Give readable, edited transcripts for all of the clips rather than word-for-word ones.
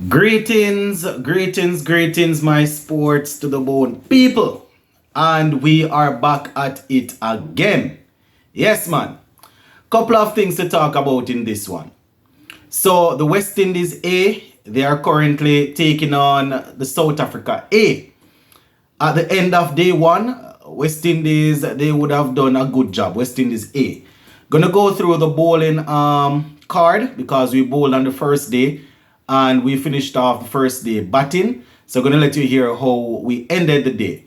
Greetings, my sports to the bone people. And we are back at it again. Yes, man. Couple of things to talk about in this one. So, the West Indies A, they are currently taking on the South Africa A. At the end of day one, West Indies, they would have done a good job. West Indies A. Gonna go through the bowling card because we bowled on the first day and we finished off the first day batting. So I'm gonna let you hear how we ended the day.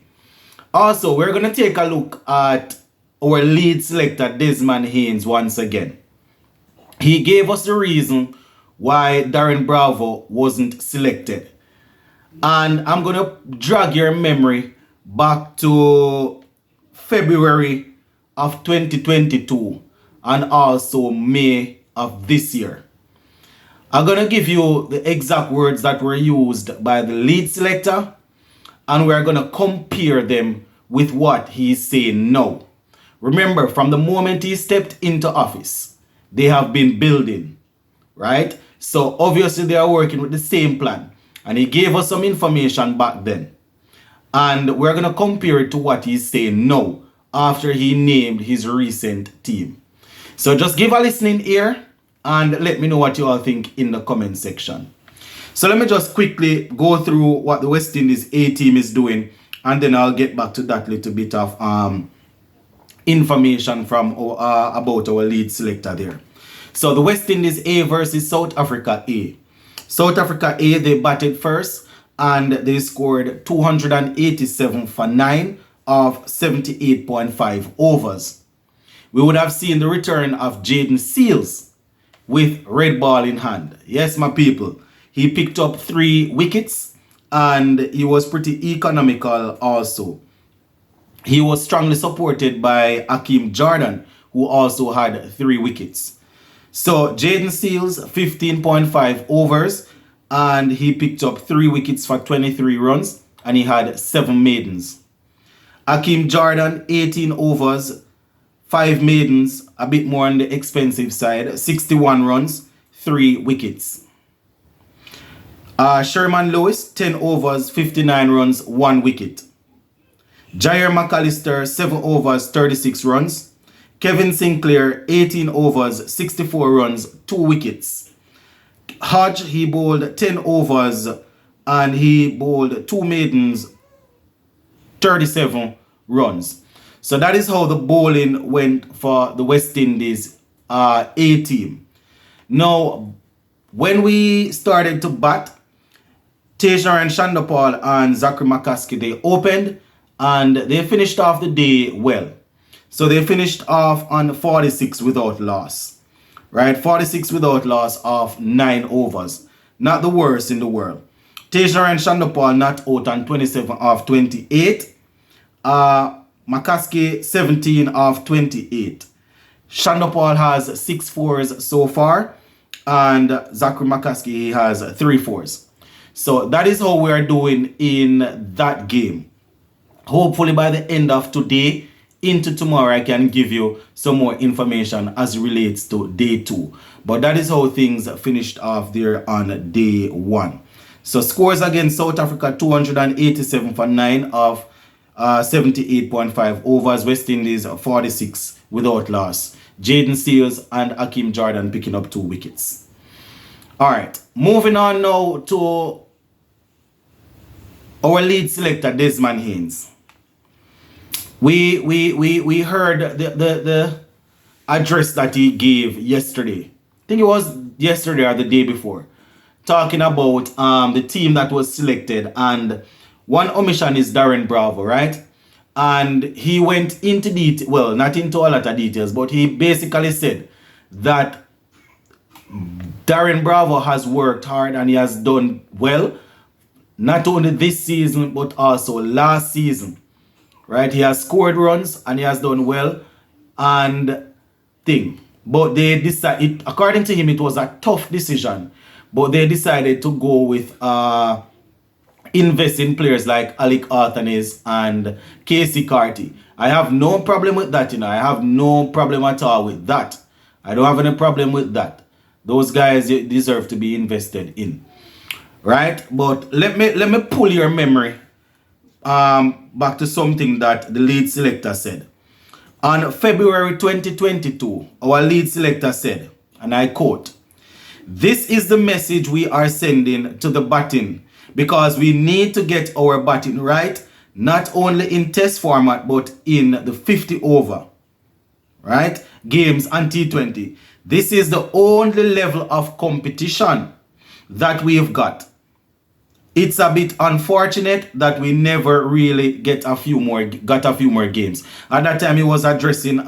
Also, we're gonna take a look at our lead selector, Desmond Haynes, once again. He gave us the reason why Darren Bravo wasn't selected. And I'm going to drag your memory back to February of 2022 and also May of this year. I'm going to give you the exact words that were used by the lead selector, and we're going to compare them with what he's saying now. Remember, from the moment he stepped into office, they have been building, right? So obviously they are working with the same plan. And he gave us some information back then. And we're going to compare it to what he's saying now after he named his recent team. So just give a listening ear and let me know what you all think in the comment section. So let me just quickly go through what the West Indies A team is doing, and then I'll get back to that little bit of information from about our lead selector there. So the West Indies A versus South Africa A. South Africa A, they batted first and they scored 287 for 9 of 78.5 overs. We would have seen the return of Jaden Seals with red ball in hand. Yes, my people. He picked up 3 wickets and he was pretty economical also. He was strongly supported by Hakeem Jordan, who also had 3 wickets. So Jaden Seals, 15.5 overs, and he picked up 3 wickets for 23 runs, and he had 7 maidens. Hakeem Jordan, 18 overs, 5 maidens, a bit more on the expensive side, 61 runs, 3 wickets. Sherman Lewis, 10 overs, 59 runs, 1 wicket. Jair McAllister, 7 overs, 36 runs. Kevin Sinclair, 18 overs, 64 runs, 2 wickets. Hodge, he bowled 10 overs and he bowled 2 maidens, 37 runs. So that is how the bowling went for the West Indies A team. Now, when we started to bat, Tejaran Chandapal and Zachary McCaskey, they opened and they finished off the day well. So they finished off on 46 without loss. Right? 46 without loss of 9 overs. Not the worst in the world. Tejaran Chandapal not out on 27 of 28. McCaskey 17 of 28. Chandapal has 6 fours so far. And Zachary McCaskey, he has 3 fours. So that is how we are doing in that game. Hopefully by the end of today into tomorrow, I can give you some more information as relates to day 2. But that is how things finished off there on day 1. So scores against South Africa, 287 for 9 of 78.5 overs. West Indies 46 without loss. Jaden Seals and Hakeem Jordan picking up 2 wickets. Alright, moving on now to our lead selector, Desmond Haynes. We heard the address that he gave yesterday. I think it was yesterday or the day before. Talking about the team that was selected. And one omission is Darren Bravo, right? And he went into detail, well, not into a lot of details, but he basically said that Darren Bravo has worked hard and he has done well. Not only this season, but also last season. Right, he has scored runs and he has done well and thing. But they decided, according to him, it was a tough decision. But they decided to go with invest in players like Alec Arthanes and Casey Carty. I have no problem with that, I have no problem at all with that. I don't have any problem with that. Those guys deserve to be invested in. right? But let me pull your memory back to something that the lead selector said. On February 2022, our lead selector said, and I quote, "This is the message we are sending to the batting because we need to get our batting right, not only in test format but in the 50 over, right, games and T20. This is the only level of competition that we've got. It's a bit unfortunate that we never really got a few more games." At that time, he was addressing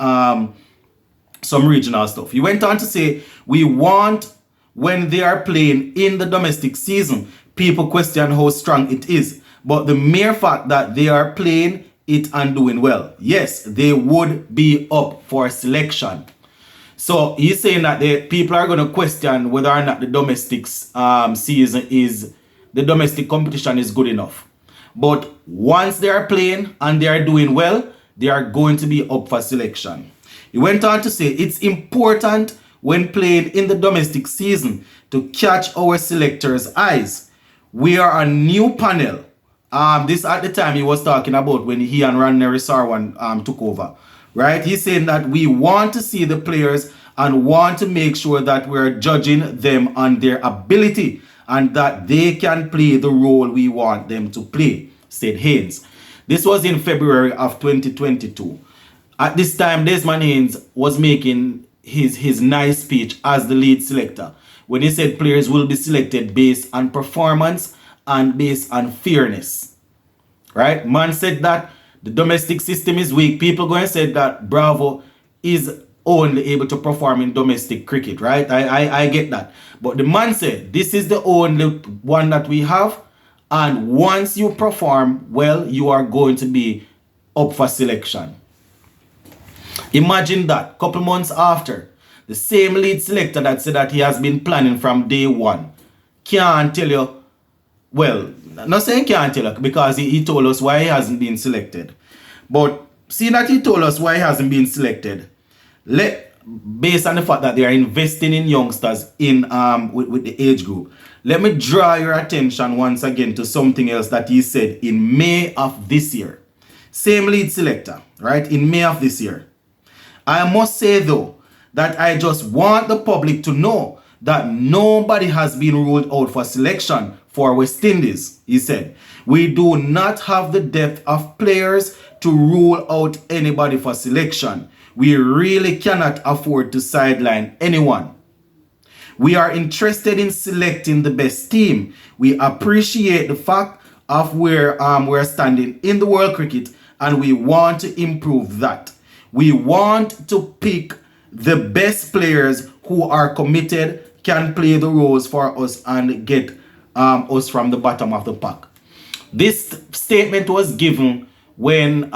some regional stuff. He went on to say, "We want when they are playing in the domestic season, people question how strong it is, but the mere fact that they are playing it and doing well, yes, they would be up for selection." So he's saying that the people are going to question whether or not the domestic the domestic competition is good enough. But once they are playing and they are doing well, they are going to be up for selection. He went on to say, "It's important when playing in the domestic season to catch our selectors' eyes. We are a new panel." This at the time he was talking about when he and Rannery Sarwan took over. Right? He's saying that we want to see the players and want to make sure that we're judging them on their ability and that they can play the role we want them to play, said Haynes. This was in February of 2022. At this time, Desmond Haynes was making his nice speech as the lead selector when he said players will be selected based on performance and based on fairness. Right? Man said that the domestic system is weak. People go and say that Bravo is only able to perform in domestic cricket, right? I get that. But the man said, this is the only one that we have. And once you perform well, you are going to be up for selection. Imagine that, couple months after, the same lead selector that said that he has been planning from day one can't tell you, well, not saying can't tell you because he told us why he hasn't been selected. But seeing that he told us why he hasn't been selected, based on the fact that they are investing in youngsters in with the age group, let me draw your attention once again to something else that he said in May of this year. Same lead selector, right? In May of this year. "I must say though that I just want the public to know that nobody has been ruled out for selection for West Indies," he said. "We do not have the depth of players to rule out anybody for selection. We really cannot afford to sideline anyone. We are interested in selecting the best team. We appreciate the fact of where we're standing in the world cricket and we want to improve that. We want to pick the best players who are committed, can play the roles for us and get us from the bottom of the pack." This statement was given when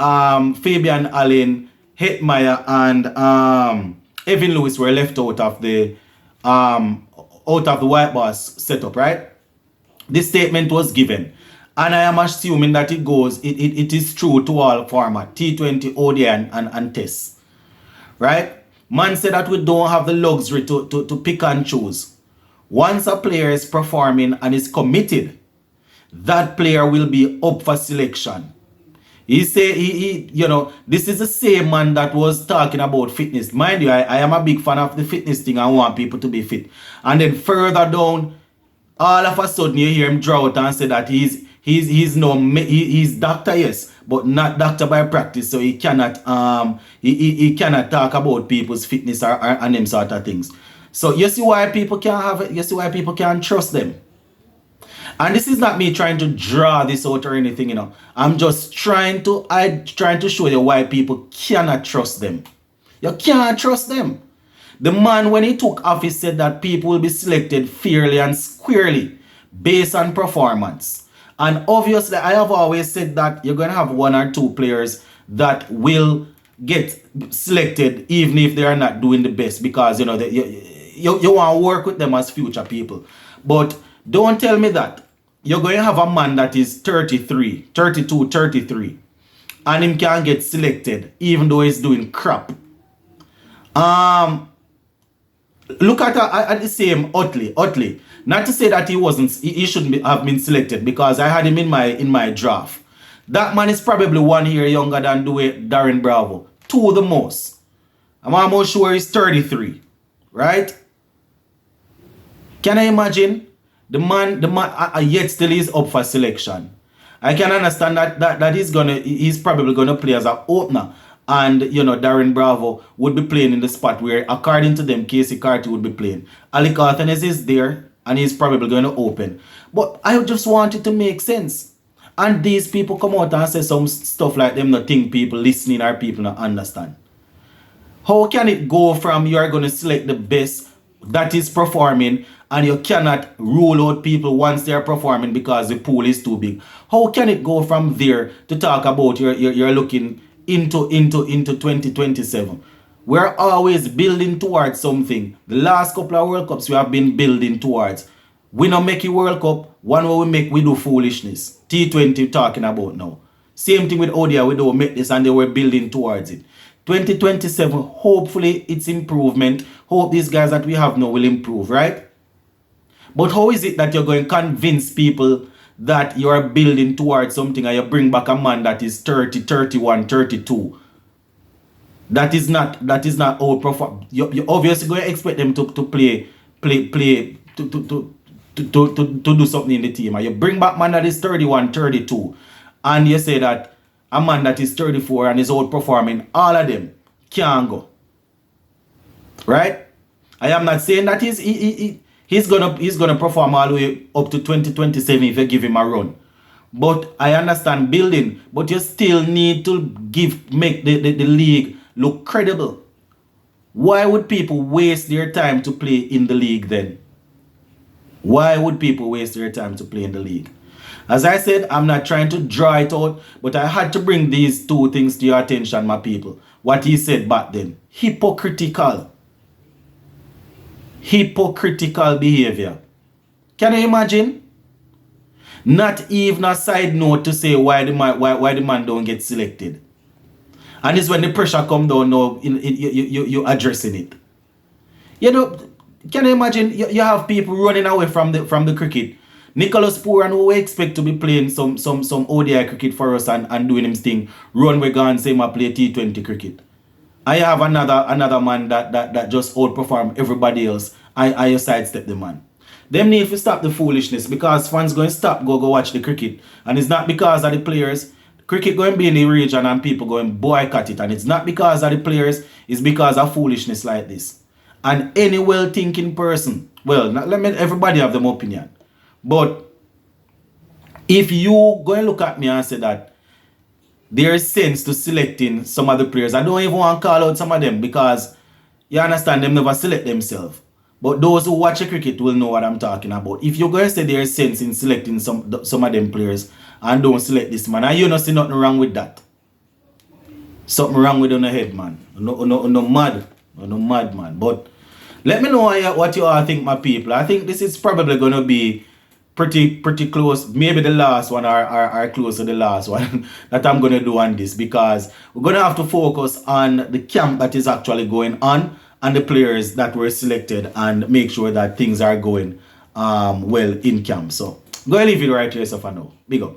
Fabian Allen, Hetmeyer, and Evan Lewis were left out of the White Boss setup, right? This statement was given, and I am assuming that it is true to all format, T20, ODI, and Test, right? Man said that we don't have the luxury to pick and choose. Once a player is performing and is committed, that player will be up for selection. He say this is the same man that was talking about fitness. Mind you, I am a big fan of the fitness thing. I want people to be fit. And then further down, all of a sudden you hear him draw out and say that he's doctor, yes, but not doctor by practice. So he cannot he cannot talk about people's fitness or and them sort of things. So you see why people can't have it. You see why people can't trust them. And this is not me trying to draw this out or anything, I'm just trying to show you why people cannot trust them. You can't trust them. The man, when he took office, said that people will be selected fairly and squarely based on performance. And obviously, I have always said that you're going to have one or two players that will get selected even if they are not doing the best because, you want to work with them as future people. But don't tell me that you're going to have a man that is 33, and him can get selected even though he's doing crap. Look at the same Utley. Not to say that he shouldn't have been selected, because I had him in my draft. That man is probably 1 year younger than Darren Bravo. 2 the most. I'm almost sure he's 33. Right? Can I imagine? The man yet still is up for selection. I can understand that he's probably gonna play as an opener. And Darren Bravo would be playing in the spot where, according to them, Casey Carty would be playing. Ali Carthanes is there and he's probably going to open. But I just want it to make sense. And these people come out and say some stuff like them not think people listening or people not understand. How can it go from you are going to select the best that is performing and you cannot rule out people once they are performing because the pool is too big? How can it go from there to talk about you're looking into 2027? We're always building towards something. The last couple of World Cups we have been building towards. We not make a World Cup. One way we make, we do foolishness. T20 talking about now. Same thing with ODI. We don't make this and they were building towards it. 2027, hopefully it's improvement. Hope these guys that we have now will improve, right? But how is it that you're going to convince people that you are building towards something and you bring back a man that is 30, 31, 32? That is not old perform. You obviously going to expect them to play to do something in the team. And you bring back man that is 31, 32, and you say that a man that is 34 and is outperforming, all of them can't go. Right? I am not saying that he's gonna perform all the way up to 2027 if you give him a run. But I understand building, but you still need to make the league look credible. Why would people waste their time to play in the league then? Why would people waste their time to play in the league? As I said, I'm not trying to draw it out, but I had to bring these two things to your attention, my people. What he said back then. Hypocritical behavior. Can you imagine? Not even a side note to say why the man don't get selected. And it's when the pressure come down now, you addressing it. Can you imagine? You have people running away from the cricket. Nicholas Pooran, who we expect to be playing some ODI cricket for us and doing his thing, run we go and say I play T20 cricket. I have another man that just outperform everybody else. I sidestep the man. Them need to stop the foolishness, because fans going to stop go watch the cricket. And it's not because of the players. Cricket going to be in the region and people going to boycott it. And it's not because of the players, it's because of foolishness like this. And any well-thinking person, well, let me everybody have their opinion. But if you go and look at me and say that there is sense to selecting some of the players, I don't even want to call out some of them, because you understand them never select themselves. But those who watch cricket will know what I'm talking about. If you're going to say there is sense in selecting some of them players and don't select this man, and you don't see nothing wrong with that. Something wrong with on the head, man. No mad man. But let me know what you all think, my people. I think this is probably going to be pretty close, maybe the last one or close to the last one that I'm going to do on this, because we're going to have to focus on the camp that is actually going on and the players that were selected and make sure that things are going well in camp. So go and leave it right here so for now. Big up.